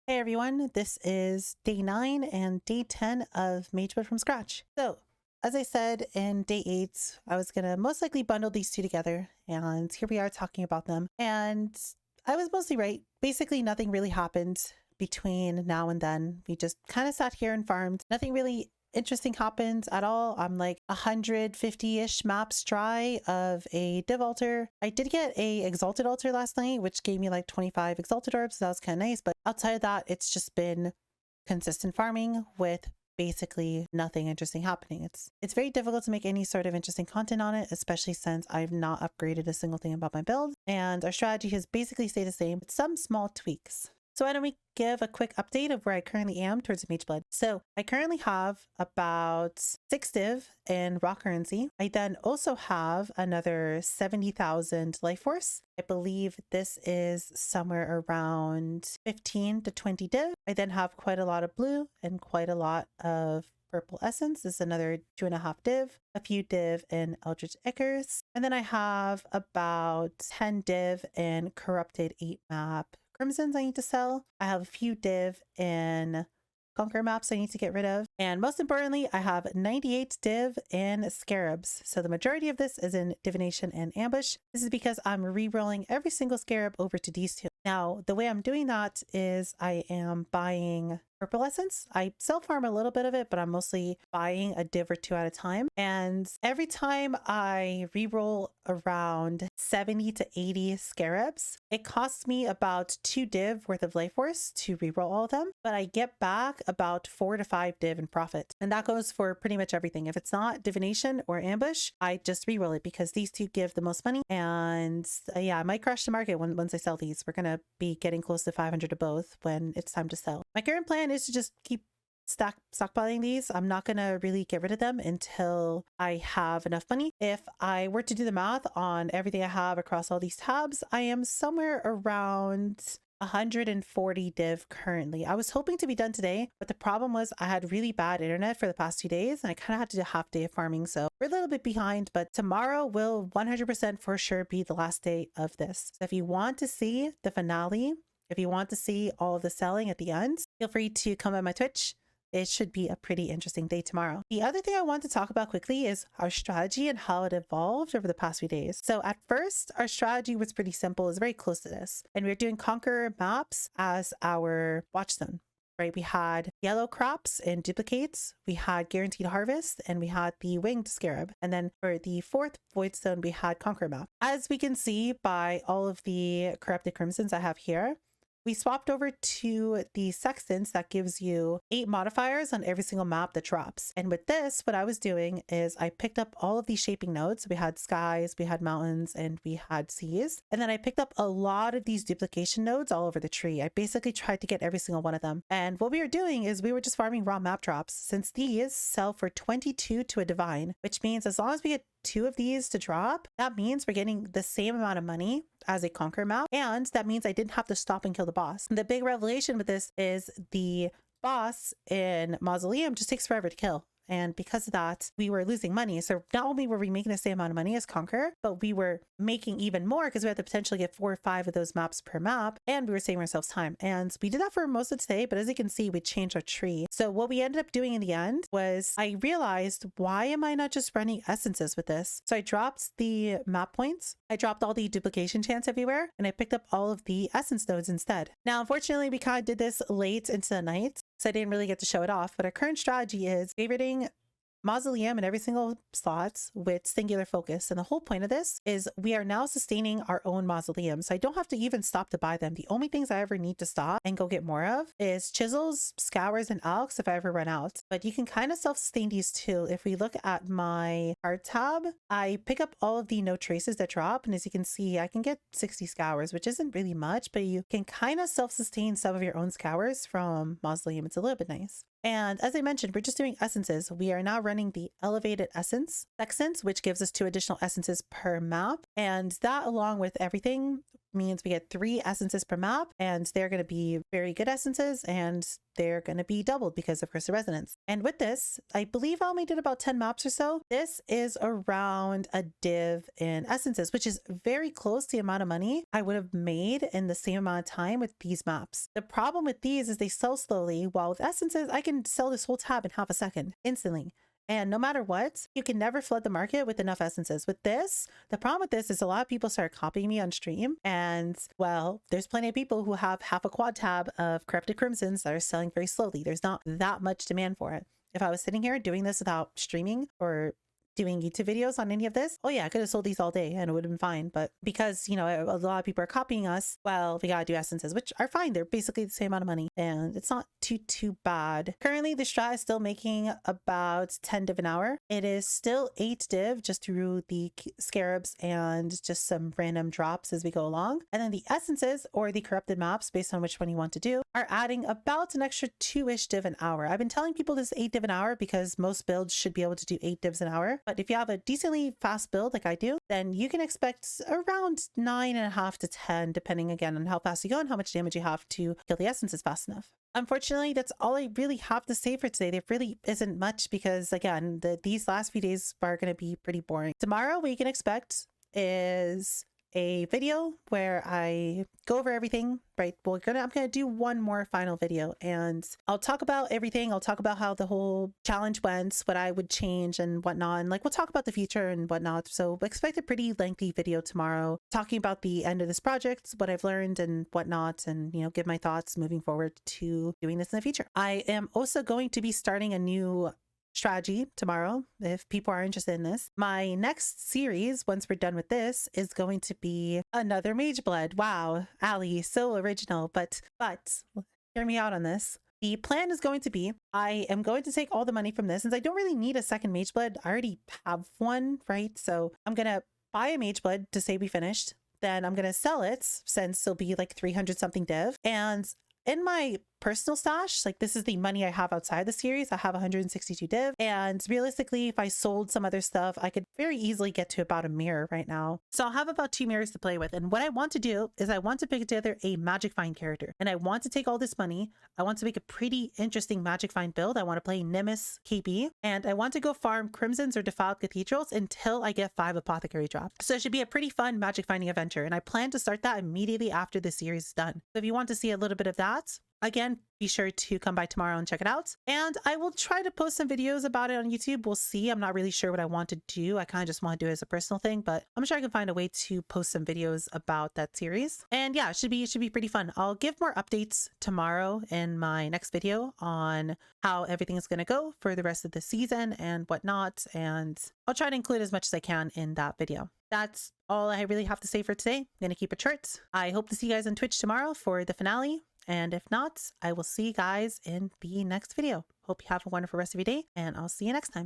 Hey everyone, this is day 9 and day 10 of Mageblood from scratch. So, as I said in day 8, I was going to most likely bundle these two together, and here we are talking about them. And I was mostly right. Basically, nothing really happened between now and then. We just kind of sat here and farmed. Nothing really interesting happened at all. I'm like 150-ish maps dry of a div altar. I did get a exalted altar last night, which gave me like 25 exalted orbs. So that was kind of nice. But outside of that, it's just been consistent farming with basically nothing interesting happening. It's very difficult to make any sort of interesting content on it, especially since I've not upgraded a single thing about my build. And our strategy has basically stayed the same with some small tweaks. So why don't we give a quick update of where I currently am towards Mageblood. So I currently have about 6 div in raw currency. I then also have another 70,000 life force. I believe this is somewhere around 15 to 20 div. I then have quite a lot of blue and quite a lot of purple essence. This is another 2.5 div, a few div in Eldritch Ichors. And then I have about 10 div in corrupted 8 map crimsons I need to sell. I have a few div in conquer maps I need to get rid of. And most importantly, I have 98 div in scarabs. So the majority of this is in divination and ambush. This is because I'm re-rolling every single scarab over to these two. Now, the way I'm doing that is I am buying purple essence. I self-farm a little bit of it, but I'm mostly buying a div or 2 at a time. And every time I re-roll around 70 to 80 scarabs, it costs me about 2 div worth of life force to re-roll all of them, but I get back about 4 to 5 div in profit. And that goes for pretty much everything. If it's not divination or ambush, I just re-roll it because these two give the most money. And yeah, I might crash the market once I sell these. We're gonna be getting close to 500 of both when it's time to sell. My current plan is to just keep stockpiling these. I'm not gonna really get rid of them until I have enough money. If I were to do the math on everything I have across all these tabs, I am somewhere around 140 div currently. I was hoping to be done today, but the problem was I had really bad internet for the past 2 days and I kind of had to do a half day of farming. So we're a little bit behind, but tomorrow will 100% for sure be the last day of this. So if you want to see the finale, if you want to see all of the selling at the end, feel free to come on my Twitch. It should be a pretty interesting day tomorrow. The other thing I want to talk about quickly is our strategy and how it evolved over the past few days. So at first, our strategy was pretty simple. It was very close to this. And we were doing conquer maps as our watchstone, right? We had yellow crops and duplicates. We had guaranteed harvest and we had the winged scarab. And then for the 4th voidstone, we had conquer map. As we can see by all of the corrupted crimsons I have here, we swapped over to the sextants that gives you 8 modifiers on every single map that drops. And with this, what I was doing is I picked up all of these shaping nodes. We had skies, we had mountains, and we had seas. And then I picked up a lot of these duplication nodes all over the tree. I basically tried to get every single one of them. And what we were doing is we were just farming raw map drops. Since these sell for 22 to a divine, which means as long as we get 2 of these to drop, that means we're getting the same amount of money as a conquer map, and that means I didn't have to stop and kill the boss. The big revelation with this is the boss in Mausoleum just takes forever to kill. And because of that, we were losing money. So not only were we making the same amount of money as Conquer, but we were making even more because we had the potential to get 4 or 5 of those maps per map, and we were saving ourselves time. And we did that for most of today, but as you can see, we changed our tree. So what we ended up doing in the end was I realized, why am I not just running essences with this? So I dropped the map points, I dropped all the duplication chance everywhere, and I picked up all of the essence nodes instead. Now, unfortunately, we kind of did this late into the night, so I didn't really get to show it off, but our current strategy is favoriting Mausoleum in every single slots with singular focus. And the whole point of this is we are now sustaining our own Mausoleum. So I don't have to even stop to buy them. The only things I ever need to stop and go get more of is chisels, scours, and alks if I ever run out. But you can kind of self-sustain these too. If we look at my card tab, I pick up all of the no traces that drop. And as you can see, I can get 60 scours, which isn't really much, but you can kind of self-sustain some of your own scours from Mausoleum. It's a little bit nice. And as I mentioned, we're just doing essences. We are now running the elevated essence sextants, which gives us 2 additional essences per map. And that, along with everything, means we get 3 essences per map, and they're going to be very good essences, and they're going to be doubled because of Curse of Resonance. And with this, I believe I only did about 10 maps or so. This is around a div in essences, which is very close to the amount of money I would have made in the same amount of time with these maps. The problem with these is they sell slowly, while with essences, I can sell this whole tab in half a second instantly. And no matter what, you can never flood the market with enough essences. With this, the problem with this is a lot of people start copying me on stream. And well, there's plenty of people who have half a quad tab of Corrupted Crimsons that are selling very slowly. There's not that much demand for it. If I was sitting here doing this without streaming or doing YouTube videos on any of this, oh yeah, I could have sold these all day and it would have been fine. But because, you know, a lot of people are copying us, well, we gotta do essences, which are fine. They're basically the same amount of money and it's not too bad. Currently, the strat is still making about 10 div an hour. It is still 8 div just through the scarabs and just some random drops as we go along. And then the essences, or the corrupted maps, based on which one you want to do, are adding about an extra 2-ish div an hour. I've been telling people this 8 div an hour because most builds should be able to do 8 divs an hour. But if you have a decently fast build like I do, then you can expect around 9.5 to 10, depending again on how fast you go and how much damage you have to kill the essences fast enough. Unfortunately, that's all I really have to say for today. There really isn't much because, again, these last few days are going to be pretty boring. Tomorrow, what you can expect is a video where I go over everything, right? Well, I'm gonna do one more final video and I'll talk about everything. I'll talk about how the whole challenge went, what I would change and whatnot, and like we'll talk about the future and whatnot. So expect a pretty lengthy video tomorrow talking about the end of this project, what I've learned and whatnot, and you know, give my thoughts moving forward to doing this in the future. I am also going to be starting a new strategy tomorrow if people are interested in this. My next series, once we're done with this, is going to be another Mageblood. Wow, Ali, so original, but hear me out on this. The plan is going to be, I am going to take all the money from this, since I don't really need a second Mageblood. I already have one, right? So I'm gonna buy a Mageblood to say we finished. Then I'm gonna sell it, since it'll be like 300 something div. And in my personal stash, like this is the money I have outside the series, I have 162 div, and realistically if I sold some other stuff I could very easily get to about a mirror right now. So I'll have about 2 mirrors to play with, and what I want to do is I want to pick together a Magic Find character, and I want to take all this money, I want to make a pretty interesting Magic Find build. I want to play Nemesis KB, and I want to go farm Crimsons or Defiled Cathedrals until I get 5 Apothecary drops. So it should be a pretty fun magic finding adventure, and I plan to start that immediately after the series is done. So if you want to see a little bit of that, again, be sure to come by tomorrow and check it out. And I will try to post some videos about it on YouTube. We'll see. I'm not really sure what I want to do. I kind of just want to do it as a personal thing, but I'm sure I can find a way to post some videos about that series. And yeah, it should be pretty fun. I'll give more updates tomorrow in my next video on how everything is going to go for the rest of the season and whatnot. And I'll try to include as much as I can in that video. That's all I really have to say for today. I'm going to keep it short. I hope to see you guys on Twitch tomorrow for the finale. And if not, I will see you guys in the next video. Hope you have a wonderful rest of your day, and I'll see you next time.